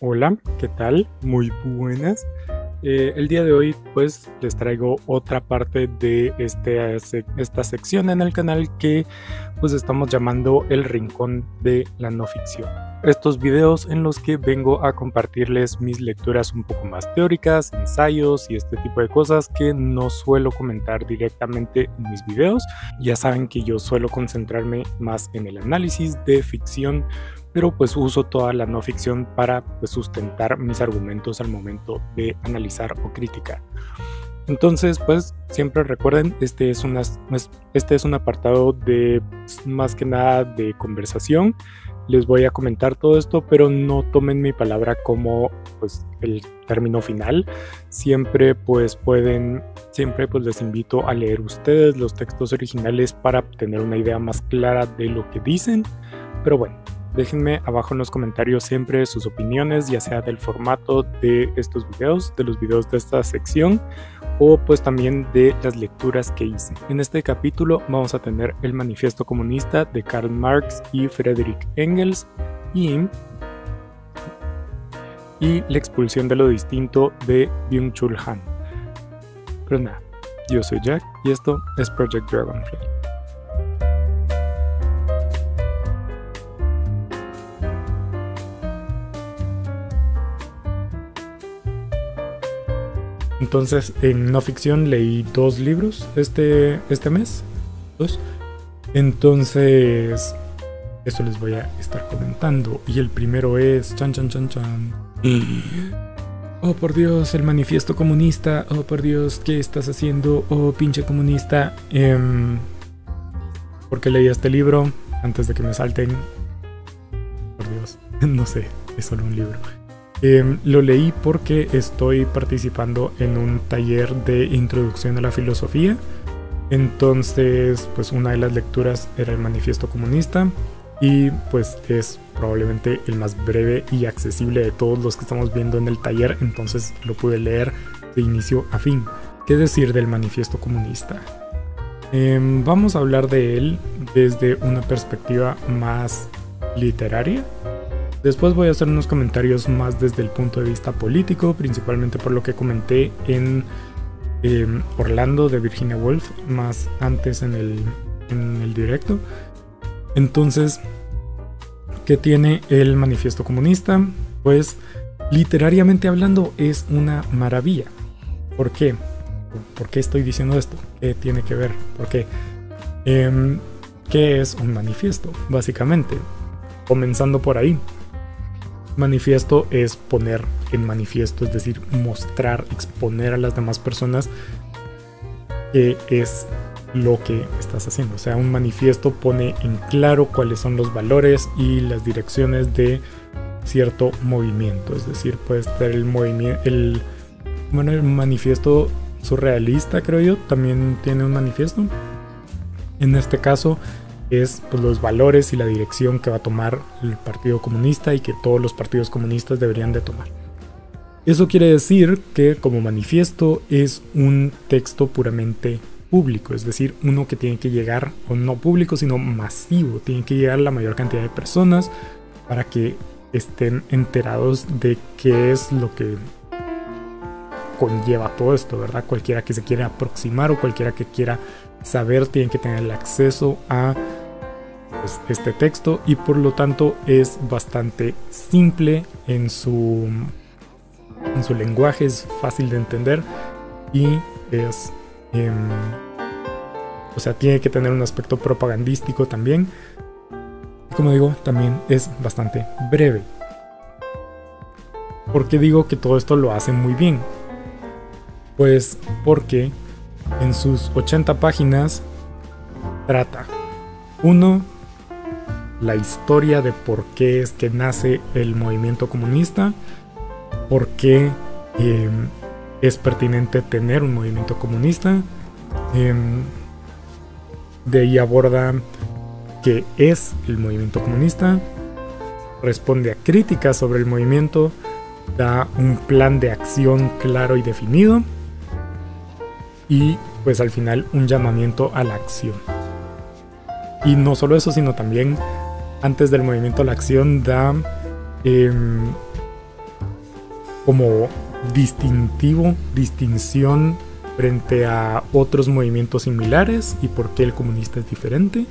Hola, ¿qué tal? Muy buenas. El día de hoy pues les traigo otra parte de esta sección en el canal que pues estamos llamando el rincón de la no ficción. Estos videos en los que vengo a compartirles mis lecturas un poco más teóricas, ensayos y este tipo de cosas que no suelo comentar directamente en mis videos. Ya saben que yo suelo concentrarme más en el análisis de ficción, pero pues uso toda la no ficción para pues, sustentar mis argumentos al momento de analizar o criticar. Entonces pues siempre recuerden, este es un apartado de más que nada de conversación. Les voy a comentar todo esto, pero no tomen mi palabra como pues el término final. Siempre pues les invito a leer ustedes los textos originales para tener una idea más clara de lo que dicen. Pero bueno, déjenme abajo en los comentarios siempre sus opiniones, ya sea del formato de estos videos, de los videos de esta sección, o pues también de las lecturas que hice. En este capítulo vamos a tener el Manifiesto Comunista de Karl Marx y Friedrich Engels y La expulsión de lo distinto de Byung-Chul Han. Pero nada, yo soy Jack y esto es Project Dragonfly. Entonces, en no ficción leí 2 libros este mes. 2. Entonces, eso les voy a estar comentando. Y el primero es... Chan. Oh, por Dios, el Manifiesto Comunista. Oh, por Dios, ¿qué estás haciendo? Oh, pinche comunista. ¿Por qué leí este libro? Antes de que me salten. Por Dios, no sé, es solo un libro. Lo leí porque estoy participando en un taller de introducción a la filosofía. Entonces, pues una de las lecturas era el Manifiesto Comunista y pues es probablemente el más breve y accesible de todos los que estamos viendo en el taller, entonces lo pude leer de inicio a fin. ¿Qué decir del Manifiesto Comunista? Vamos a hablar de él desde una perspectiva más literaria. Después voy a hacer unos comentarios más desde el punto de vista político, principalmente por lo que comenté en Orlando de Virginia Woolf, más antes en el directo. Entonces, ¿qué tiene el Manifiesto Comunista? Pues, literariamente hablando, es una maravilla. ¿Por qué? ¿Por qué estoy diciendo esto? ¿Qué tiene que ver? ¿Por qué? ¿Qué es un manifiesto? Básicamente, comenzando por ahí. Manifiesto es poner en manifiesto, es decir, mostrar, exponer a las demás personas qué es lo que estás haciendo. O sea, un manifiesto pone en claro cuáles son los valores y las direcciones de cierto movimiento. Es decir, puede ser el manifiesto surrealista, creo yo, también tiene un manifiesto. En este caso es pues, los valores y la dirección que va a tomar el Partido Comunista y que todos los partidos comunistas deberían de tomar. Eso quiere decir que como manifiesto es un texto puramente público, es decir, uno que tiene que llegar, o no público, sino masivo, tiene que llegar a la mayor cantidad de personas para que estén enterados de qué es lo que conlleva todo esto, ¿verdad? Cualquiera que se quiera aproximar o cualquiera que quiera saber tiene que tener el acceso a pues, este texto y por lo tanto es bastante simple en su lenguaje, es fácil de entender y es o sea, tiene que tener un aspecto propagandístico también. Como digo, también es bastante breve. ¿Por qué digo que todo esto lo hace muy bien? Pues porque en sus 80 páginas trata 1. La historia de por qué es que nace el movimiento comunista, por qué es pertinente tener un movimiento comunista. De ahí aborda qué es el movimiento comunista, responde a críticas sobre el movimiento, da un plan de acción claro y definido y pues al final un llamamiento a la acción. Y no solo eso, sino también antes del movimiento a la acción da como distinción frente a otros movimientos similares y por qué el comunista es diferente,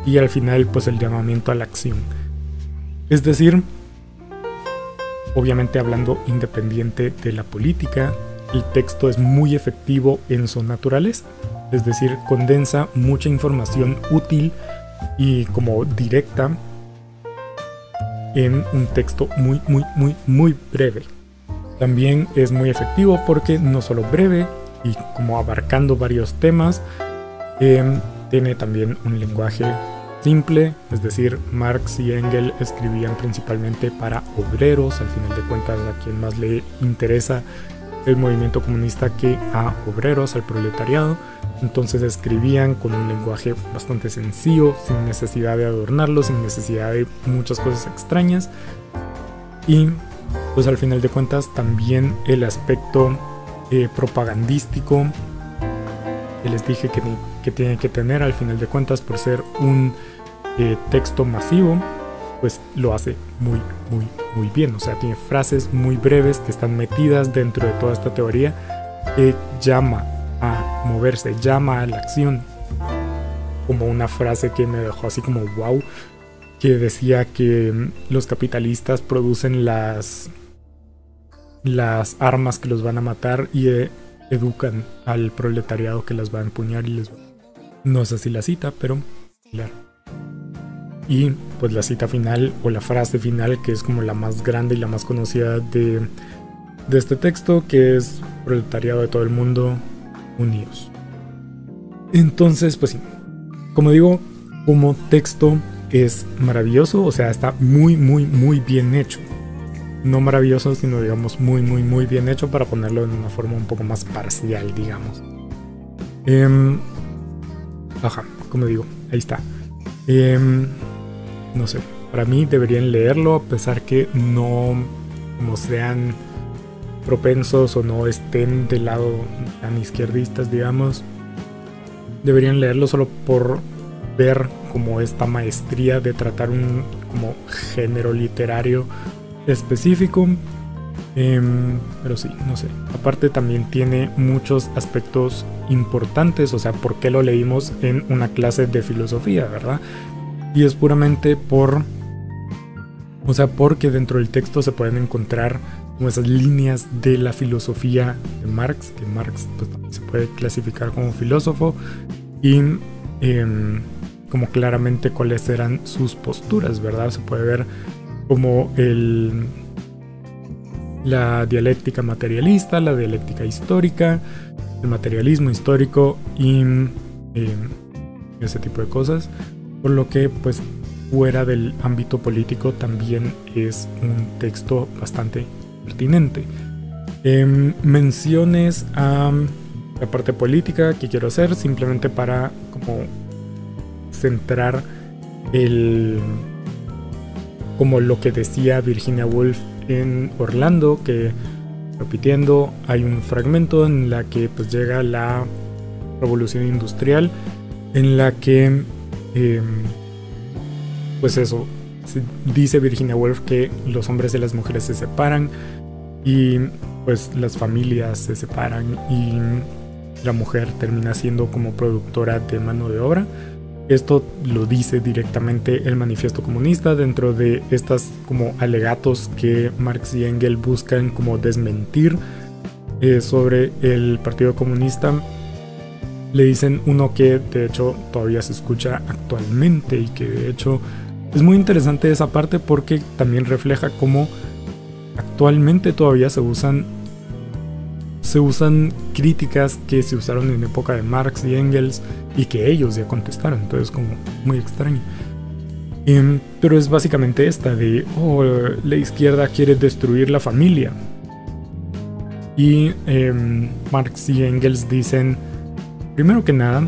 y al final pues el llamamiento a la acción. Es decir, obviamente hablando independiente de la política, el texto es muy efectivo en su naturaleza, es decir, condensa mucha información útil y como directa en un texto muy breve. También es muy efectivo porque no solo breve y como abarcando varios temas, tiene también un lenguaje simple, es decir, Marx y Engels escribían principalmente para obreros, al final de cuentas a quien más le interesa el movimiento comunista que a obreros, al proletariado. Entonces escribían con un lenguaje bastante sencillo, sin necesidad de adornarlo, sin necesidad de muchas cosas extrañas. Y pues al final de cuentas también el aspecto propagandístico que les dije que tiene que tener al final de cuentas por ser un texto masivo, pues lo hace muy bien. O sea, tiene frases muy breves que están metidas dentro de toda esta teoría que llama a moverse, llama a la acción. Como una frase que me dejó así como wow, que decía que los capitalistas producen las armas que los van a matar y educan al proletariado que las va a empuñar y les va... No sé si la cita, pero claro. Y pues la cita final o la frase final, que es como la más grande y la más conocida de este texto, que es: proletariado de todo el mundo, unidos. Entonces, pues sí, como digo, como texto es maravilloso, o sea, está muy bien hecho. No maravilloso, sino digamos muy bien hecho, para ponerlo en una forma un poco más parcial, digamos. Como digo, ahí está. No sé, para mí deberían leerlo, a pesar que no como sean propensos o no estén del lado tan izquierdistas, digamos. Deberían leerlo solo por ver como esta maestría de tratar un como género literario específico. Pero sí, no sé. Aparte también tiene muchos aspectos importantes, o sea, ¿por qué lo leímos en una clase de filosofía, verdad? Y es puramente porque dentro del texto se pueden encontrar como esas líneas de la filosofía de Marx, que Marx pues, se puede clasificar como filósofo, y como claramente cuáles eran sus posturas, ¿verdad? Se puede ver como la dialéctica materialista, la dialéctica histórica, el materialismo histórico y ese tipo de cosas, por lo que pues fuera del ámbito político también es un texto bastante pertinente. Menciones a la parte política que quiero hacer, simplemente para como centrar como lo que decía Virginia Woolf en Orlando, que, repitiendo, hay un fragmento en la que pues llega la revolución industrial, en la que pues eso, dice Virginia Woolf que los hombres y las mujeres se separan y pues las familias se separan y la mujer termina siendo como productora de mano de obra. Esto lo dice directamente el Manifiesto Comunista dentro de estas como alegatos que Marx y Engels buscan como desmentir sobre el Partido Comunista. Le dicen uno que de hecho todavía se escucha actualmente y que de hecho es muy interesante esa parte, porque también refleja cómo actualmente todavía se usan críticas que se usaron en época de Marx y Engels y que ellos ya contestaron. Entonces como muy extraño. Pero es básicamente esta de la izquierda quiere destruir la familia. Y Marx y Engels dicen, primero que nada,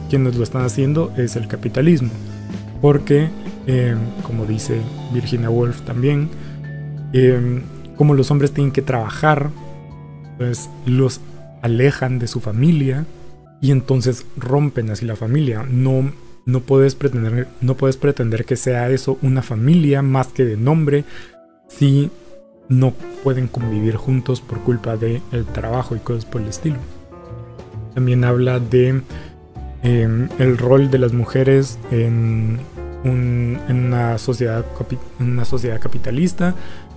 quienes lo están haciendo es el capitalismo, porque como dice Virginia Woolf también, como los hombres tienen que trabajar, pues los alejan de su familia y entonces rompen así la familia. No puedes pretender que sea eso una familia más que de nombre, si no pueden convivir juntos por culpa del trabajo y cosas por el estilo. También habla de el rol de las mujeres en una sociedad capitalista,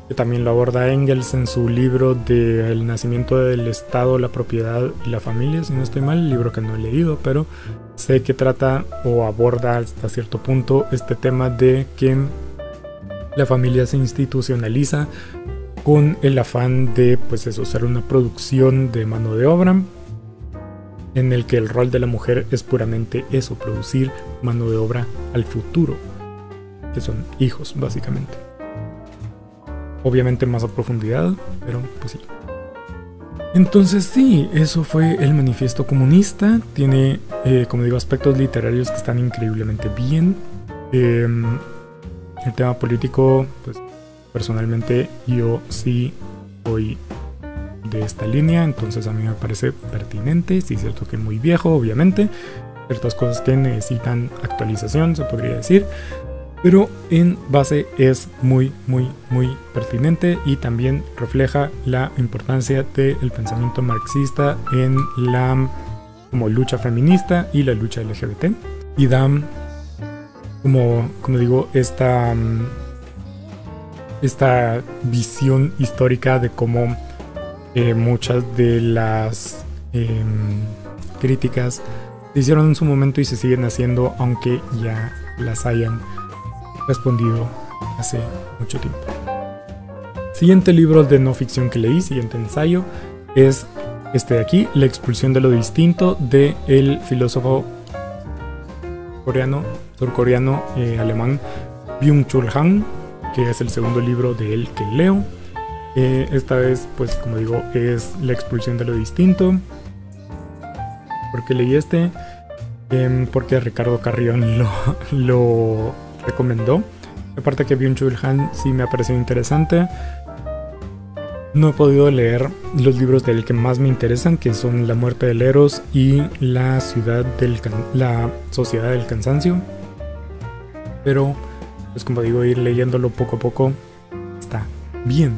que también lo aborda Engels en su libro de El nacimiento del Estado, la propiedad y la familia, si no estoy mal, libro que no he leído, pero sé que trata o aborda hasta cierto punto este tema de que la familia se institucionaliza con el afán de, pues eso, ser una producción de mano de obra, en el que el rol de la mujer es puramente eso, producir mano de obra al futuro, que son hijos, básicamente. Obviamente más a profundidad, pero pues sí. Entonces sí, eso fue el Manifiesto Comunista. Tiene, como digo, aspectos literarios que están increíblemente bien. El tema político, pues personalmente yo sí voy de esta línea, entonces a mí me parece pertinente. Sí, es cierto que es muy viejo, obviamente, ciertas cosas que necesitan actualización, se podría decir, pero en base es muy pertinente y también refleja la importancia del pensamiento marxista en la como lucha feminista y la lucha LGBT, y da como digo, esta visión histórica de cómo muchas de las críticas se hicieron en su momento y se siguen haciendo, aunque ya las hayan respondido hace mucho tiempo. Siguiente libro de no ficción que leí, siguiente ensayo, es este de aquí, La expulsión de lo distinto, de el filósofo surcoreano alemán Byung-Chul Han, que es el segundo libro de él que leo. Esta vez, pues como digo, es La expulsión de lo distinto. ¿Por qué leí este? Porque Ricardo Carrión lo recomendó. Aparte que Byung-Chul Han sí me ha parecido interesante. No he podido leer los libros de él que más me interesan, que son La muerte del Eros y La sociedad del cansancio. Pero, pues como digo, ir leyéndolo poco a poco está bien.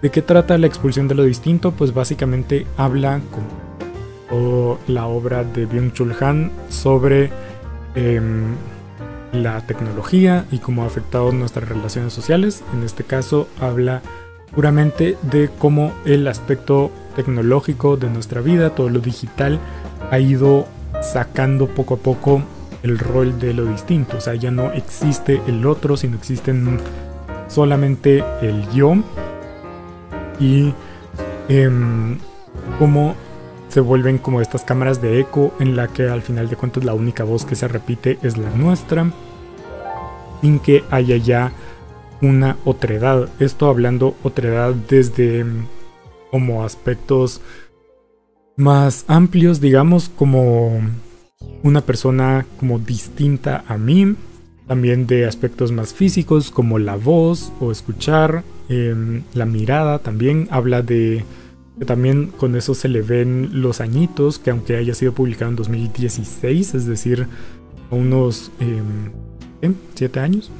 ¿De qué trata La expulsión de lo distinto? Pues básicamente habla, como la obra de Byung-Chul Han, sobre la tecnología y cómo ha afectado nuestras relaciones sociales. En este caso habla puramente de cómo el aspecto tecnológico de nuestra vida, todo lo digital, ha ido sacando poco a poco el rol de lo distinto. O sea, ya no existe el otro, sino existen solamente el yo. Y cómo se vuelven como estas cámaras de eco en la que al final de cuentas la única voz que se repite es la nuestra, sin que haya ya una otredad. Esto hablando otredad desde como aspectos más amplios, digamos, como una persona como distinta a mí. También de aspectos más físicos como la voz o escuchar, la mirada. También habla de que también con eso se le ven los añitos, que aunque haya sido publicado en 2016, es decir, a unos 7 años,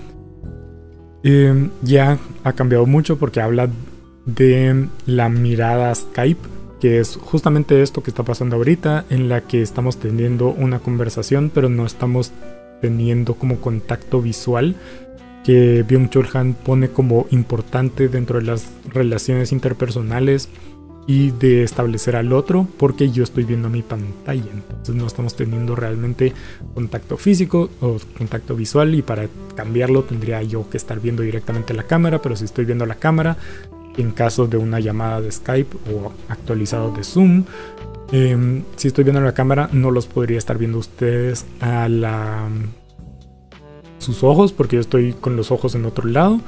ya ha cambiado mucho, porque habla de la mirada Skype, que es justamente esto que está pasando ahorita, en la que estamos teniendo una conversación pero no estamos teniendo como contacto visual, que Byung-Chul Han pone como importante dentro de las relaciones interpersonales y de establecer al otro, porque yo estoy viendo mi pantalla, entonces no estamos teniendo realmente contacto físico o contacto visual, y para cambiarlo tendría yo que estar viendo directamente la cámara. Pero si estoy viendo la cámara, en caso de una llamada de Skype o actualizado de Zoom, si estoy viendo la cámara, no los podría estar viendo ustedes a sus ojos, porque yo estoy con los ojos en otro lado.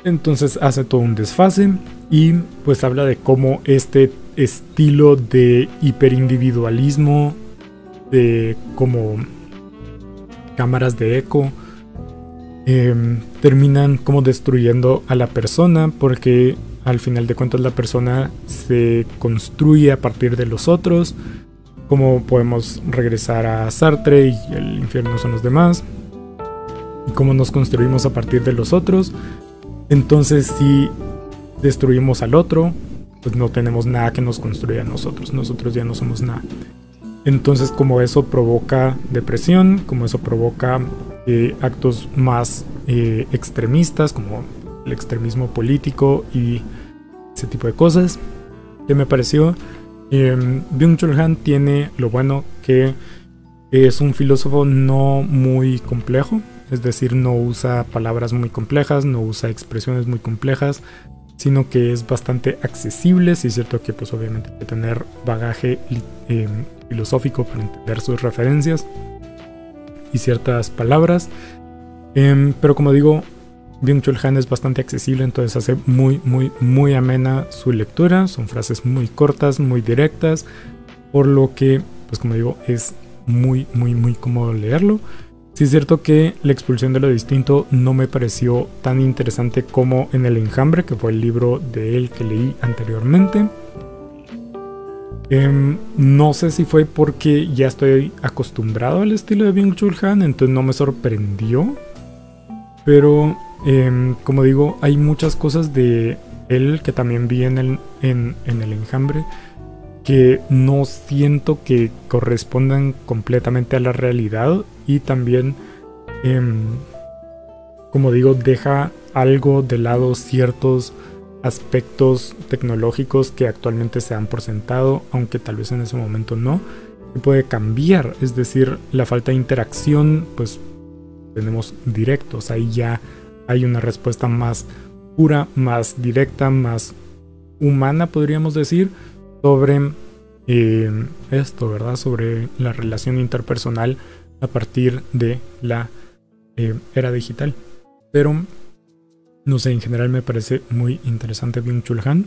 Entonces hace todo un desfase, y pues habla de cómo este estilo de hiperindividualismo, de como cámaras de eco, terminan como destruyendo a la persona, porque al final de cuentas la persona se construye a partir de los otros. Como podemos regresar a Sartre y el infierno son los demás, y cómo nos construimos a partir de los otros. Entonces, si destruimos al otro, pues no tenemos nada que nos construya a nosotros. Nosotros ya no somos nada. Entonces, como eso provoca depresión, como eso provoca actos más extremistas, como el extremismo político y ese tipo de cosas, que me pareció, Byung-Chul Han tiene lo bueno que es un filósofo no muy complejo, es decir, no usa palabras muy complejas, no usa expresiones muy complejas, sino que es bastante accesible. Sí es cierto que pues obviamente hay que tener bagaje filosófico para entender sus referencias y ciertas palabras, pero como digo, Byung-Chul Han es bastante accesible, entonces hace muy amena su lectura. Son frases muy cortas, muy directas, por lo que, pues como digo, es muy cómodo leerlo. Sí es cierto que La expulsión de lo distinto no me pareció tan interesante como En el enjambre, que fue el libro de él que leí anteriormente. No sé si fue porque ya estoy acostumbrado al estilo de Byung-Chul Han, entonces no me sorprendió. Pero, como digo, hay muchas cosas de él que también vi en el enjambre que no siento que correspondan completamente a la realidad, y también, como digo, deja algo de lado ciertos aspectos tecnológicos que actualmente se dan por sentado, aunque tal vez en ese momento no, que puede cambiar. Es decir, la falta de interacción, pues tenemos directos, ahí ya hay una respuesta más pura, más directa, más humana, podríamos decir, sobre esto, ¿verdad? Sobre la relación interpersonal a partir de la era digital. Pero no sé, en general me parece muy interesante Byung-Chul Han,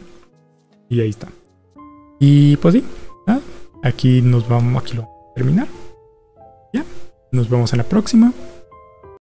y ahí está. Y pues sí, aquí nos vamos, aquí lo vamos a terminar. Ya, nos vemos en la próxima.